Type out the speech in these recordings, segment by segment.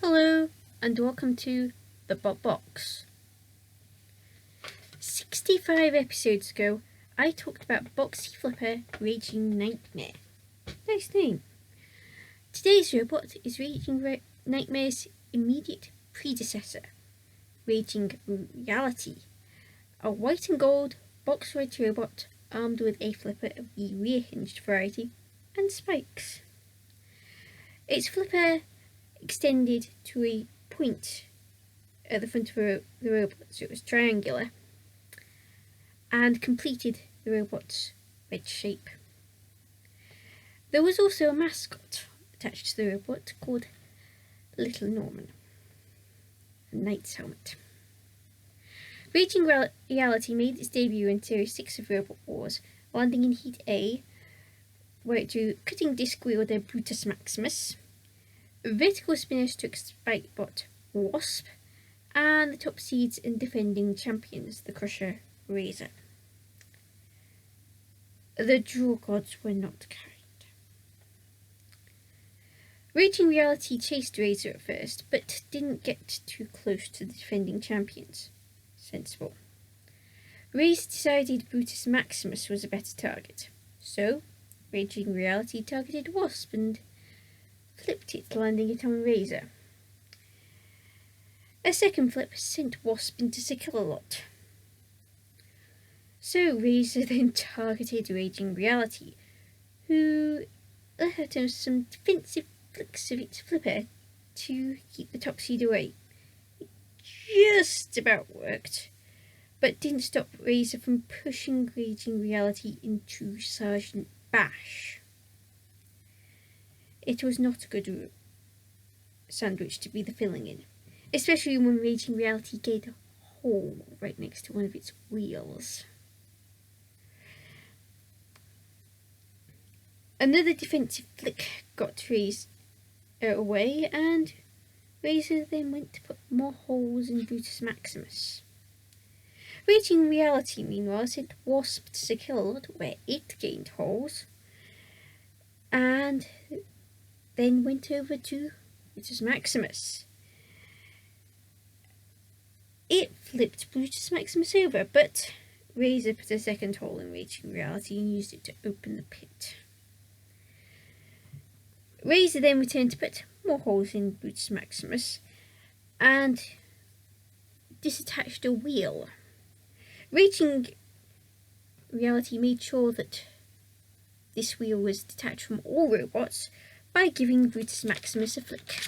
Hello, and welcome to the Bob Box. 65 episodes ago, I talked about Boxy Flipper Raging Knightmare. Nice name. Today's robot is Raging Knightmare's immediate predecessor, Raging Reality, a white and gold box red robot armed with a flipper of the rear hinged variety and spikes. Its flipper extended to a point at the front of the robot, so it was triangular, and completed the robot's red shape. There was also a mascot attached to the robot called Little Norman, a knight's helmet. Raging Reality made its debut in Series 6 of Robot Wars, landing in Heat A, where it drew cutting disc wielder Brutus Maximus. Vertical spinners took Spikebot Wasp, and the top seeds and defending champions, the Crusher Razor. The Draw Gods were not carried. Raging Reality chased Razor at first, but didn't get too close to the defending champions. Sensible. Razor decided Brutus Maximus was a better target, so Raging Reality targeted Wasp and flipped it, landing it on Razor. A second flip sent Wasp into Sir Kill-a-Lot. So Razor then targeted Raging Reality, who let him some defensive flicks of its flipper to keep the top seed away. It just about worked, but didn't stop Razor from pushing Raging Reality into Sergeant Bash. It was not a good sandwich to be the filling in, especially when Raging Reality gave a hole right next to one of its wheels. Another defensive flick got Razor away, and Razor then went to put more holes in Brutus Maximus. Raging Reality, meanwhile, sent Wasp to Sir Kill-a-Lot, where it gained holes, and then went over to Brutus Maximus. It flipped Brutus Maximus over, but Razor put a second hole in Raging Reality and used it to open the pit. Razor then returned to put more holes in Brutus Maximus and disattached a wheel. Raging Reality made sure that this wheel was detached from all robots by giving Brutus Maximus a flick.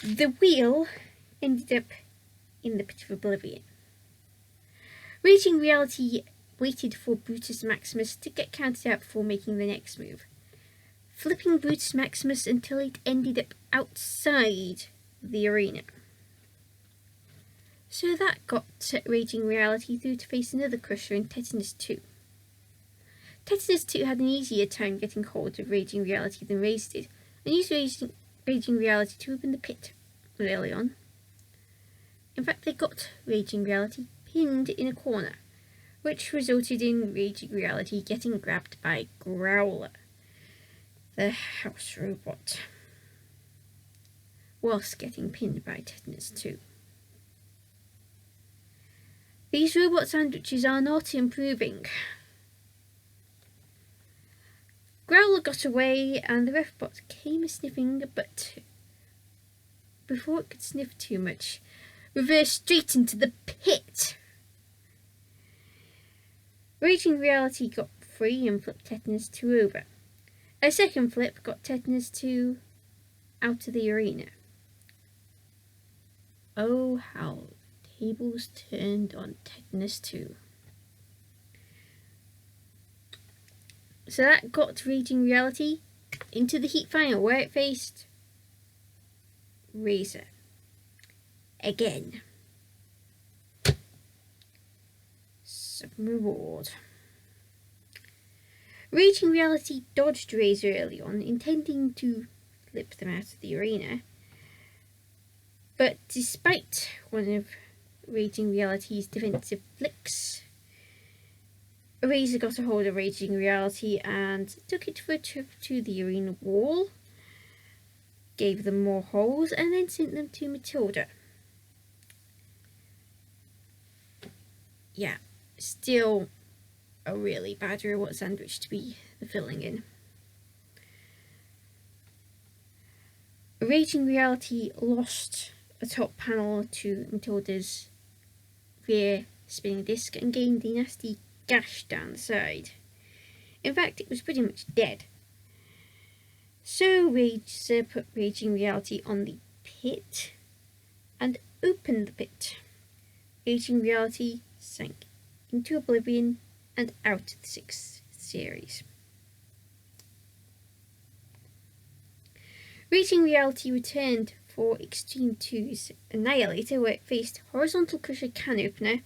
The wheel ended up in the pit of oblivion. Raging Reality waited for Brutus Maximus to get counted out before making the next move, flipping Brutus Maximus until it ended up outside the arena. So that got Raging Reality through to face another Crusher in Tetanus 2. Tetanus 2 had an easier time getting hold of Raging Reality than Razor did, and used Raging Reality to open the pit early on. In fact, they got Raging Reality pinned in a corner, which resulted in Raging Reality getting grabbed by Growler, the house robot, whilst getting pinned by Tetanus 2. These robot sandwiches are not improving. Growler got away and the ref bot came a-sniffing, but before it could sniff too much, reversed straight into the pit. Raging Reality got free and flipped Tetanus 2 over. A second flip got Tetanus 2 out of the arena. Oh, how the tables turned on Tetanus 2. So that got Raging Reality into the Heat Final, where it faced Razor again. Some reward. Raging Reality dodged Razor early on, intending to flip them out of the arena, but despite one of Raging Reality's defensive flicks, Razor got a hold of Raging Reality and took it for a trip to the arena wall, gave them more holes, and then sent them to Matilda. Yeah, still a really bad robot sandwich to be the filling in. Raging Reality lost a top panel to Matilda's rear spinning disc and gained a nasty gash down the side. In fact, it was pretty much dead. So Razer put Raging Reality on the pit and opened the pit. Raging Reality sank into oblivion and out of the 6th series. Raging Reality returned for Extreme 2's Annihilator, where it faced Horizontal Crusher Can Opener,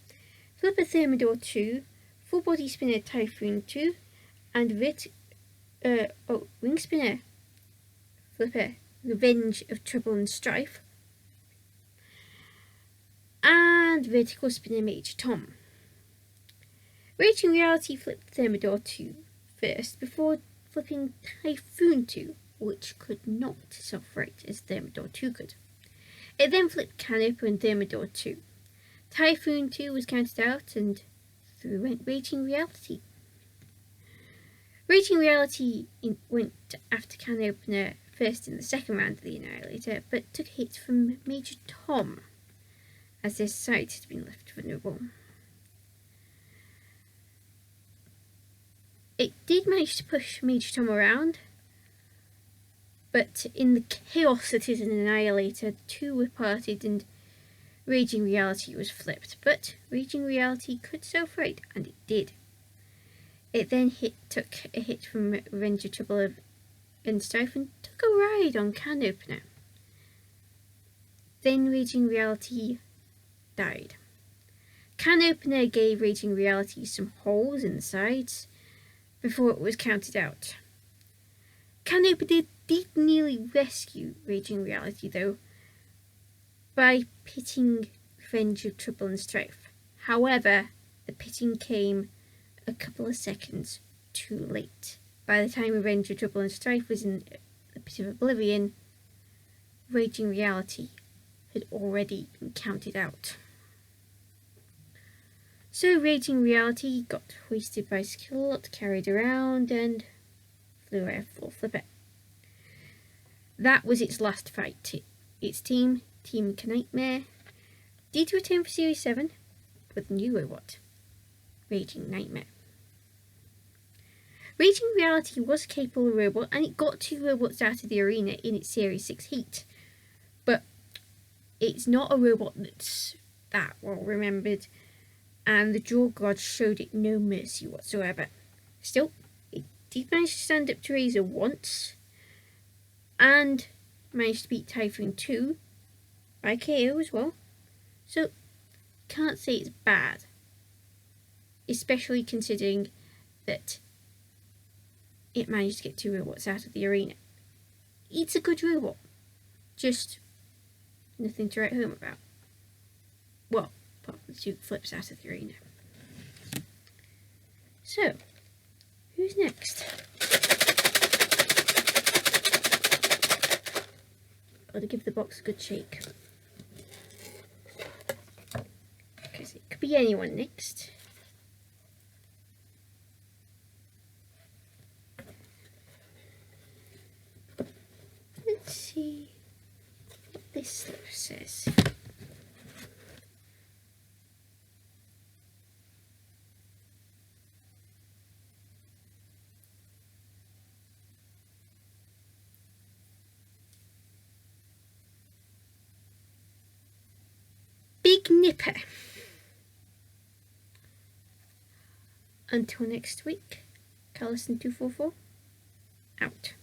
Flipper Thermidor 2, Full Body Spinner Typhoon 2, and Ring Spinner Flipper Revenge of Trouble and Strife, and Vertical Spinner Major Tom. Raging Reality flipped Thermidor 2 first before flipping Typhoon 2, which could not self-right as Thermidor 2 could. It then flipped Canoper and Thermidor 2. Typhoon 2 was counted out, and through went Raging Reality. Raging Reality went after Can Opener first in the second round of the Annihilator, but took a hit from Major Tom, as their side had been left vulnerable. It did manage to push Major Tom around, but in the chaos that is an Annihilator, the two were parted and Raging Reality was flipped. But Raging Reality could self-right, and it did. It then took a hit from Revenge of Trouble and Strife and took a ride on Can Opener. Then Raging Reality died. Can Opener gave Raging Reality some holes in the sides before it was counted out. Can Opener did nearly rescue Raging Reality, though, by pitting Revenge of Trouble and Strife. However, the pitting came a couple of seconds too late. By the time Revenge of Trouble and Strife was in the pit of oblivion, Raging Reality had already been counted out. So Raging Reality got hoisted by Skillot, carried around, and flew away a full flipper. That was its last fight. Its team, Team Knightmare, did return for Series 7 with a new robot, Raging Knightmare. Raging Reality was a capable robot, and it got 2 robots out of the arena in its Series 6 heat. But it's not a robot that's that well remembered, and the draw gods showed it no mercy whatsoever. Still, it did manage to stand up to Razer once, and managed to beat Typhoon 2 by KO as well. So, can't say it's bad, especially considering that it managed to get 2 robots out of the arena. It's a good robot, just nothing to write home about. Well, apart from the 2 flips out of the arena. So, who's next? Gotta give the box a good shake, because it could be anyone next. Let's see what this slip says. Big Nipper. Until next week, Callison244 out.